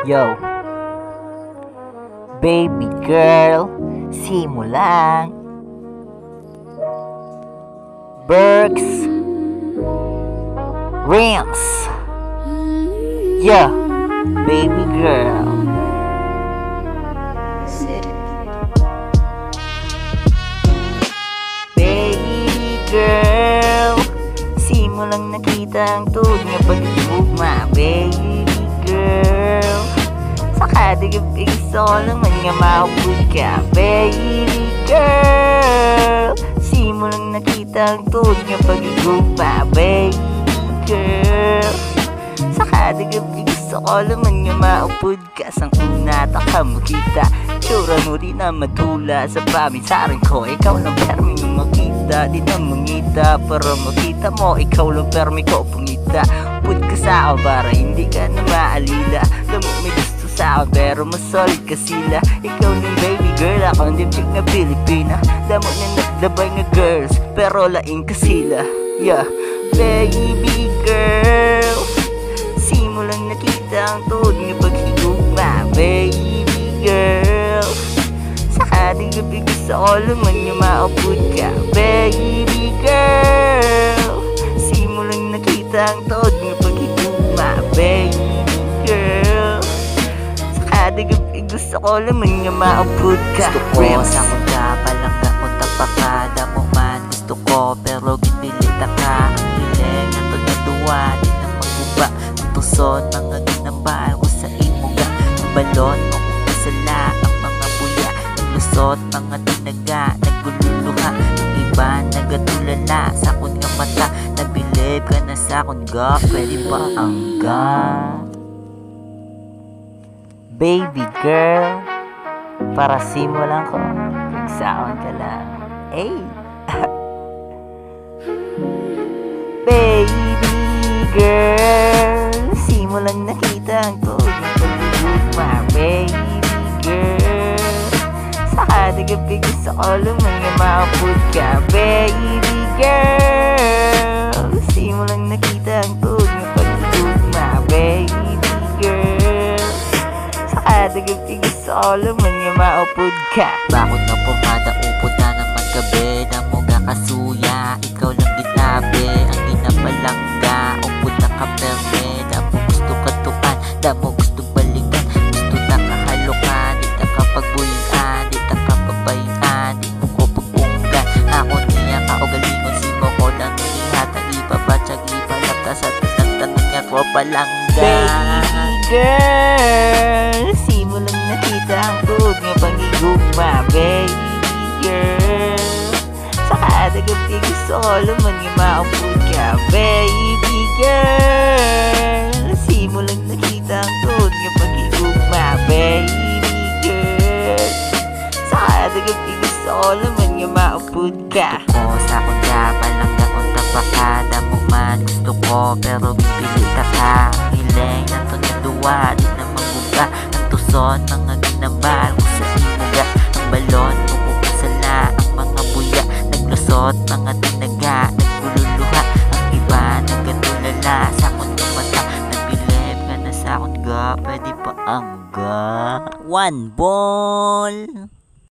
Yo, baby girl, simulang Berks Rings. Yo, baby girl. Baby girl, simulang nakita ang tuhod niya pag-tugma. Baby girl, saka digig gusto ko naman nga maupod ka. Baby girl, simulang nakita ang tuhod niya pag-tugma. Baby girl, saka digig gusto ko naman nga maupod ka. Sang una taka mo kita, tsura mo rin na madula. Sa pamisaran ko, ikaw lang permi mo makita. Di na mangita para makita mo, ikaw lang permi ko pumita. Put ka sa akin para hindi ka na maalila. Lamok may gusto sa akin pero mas solid ka sila. Ikaw ng baby girl, ako ang dipchik na Pilipina. Lamok na nagdabay nga girls pero laing ka sila. Yeah, baby girl, simulang nakita ang tuhod nga paghigugma. Baby girl, saka di gabi gusto ko naman nga maupod ka. Baby girl, simulang nakita ang tuhod nga paghigugma. Baby girl, saka di gabi gusto ko naman nga maupod ka. Gusto ko sa munda palang naunta pa kada mo man. Gusto ko pero ginilita ka. Ang hiling na to natuwa, di na maguba. Ang tuson, mga ginambal ko sa imuga. Ang balon, makukusala ang mga buya. Ang lusot, mga tinaga, nagululuha. Ang iba, nagatulala sa akong nga mata. Nabilib ka na sa akong ga, pwede ba ang ga? Baby girl, para simulan ko, nagsaon ka lang. Ay! Baby girl, simulang nakita ang tuhod ng paghigugma. Baby girl, saka di gusto ko naman nga maupod ka. Baby girl, simulang nakita ang tuhod ng paghigugma. Baby girl, saka di gusto ko naman nga maupod ka. Bakit na pumada, upod na naman gabi. Na mo ga kasuya, ikaw lang gitabi. Ang ginapalangga, upod na kaperme. Na mo gusto katuan, na mo gusto balikan. Gusto na kahalukan, di na kapagbuyan. Di na kapabayan, di mo ko pagpunggan. Ako niya kaugalingon, si mo ko lang nilihatang ipabatsag ipalapta sa tanang niya ko palangga. Baby girl, simulang nakita ang tuhod nga paghigugma. Baby girl, saka di gusto ko naman nga maupod ka. Baby girl, simulang nakita ang tuhod nga paghigugma. Baby girl, saka di gusto ko naman nga maupod ka. Gusto ko sa kunda palang naunta pa kada mo man. Gusto ko pero pipilita ka. Ang hiling na to naluwa, di na maguga. Ang tuson, mga ginambal ko sa imuga. Ang balon, mukukasala ang mga buya. Naglusot, mga tinaga, nagululuha. Ang iba, nagatulala sa akong mata. Nabilib ka na sa akong ga, pwede pa ang ga. One ball.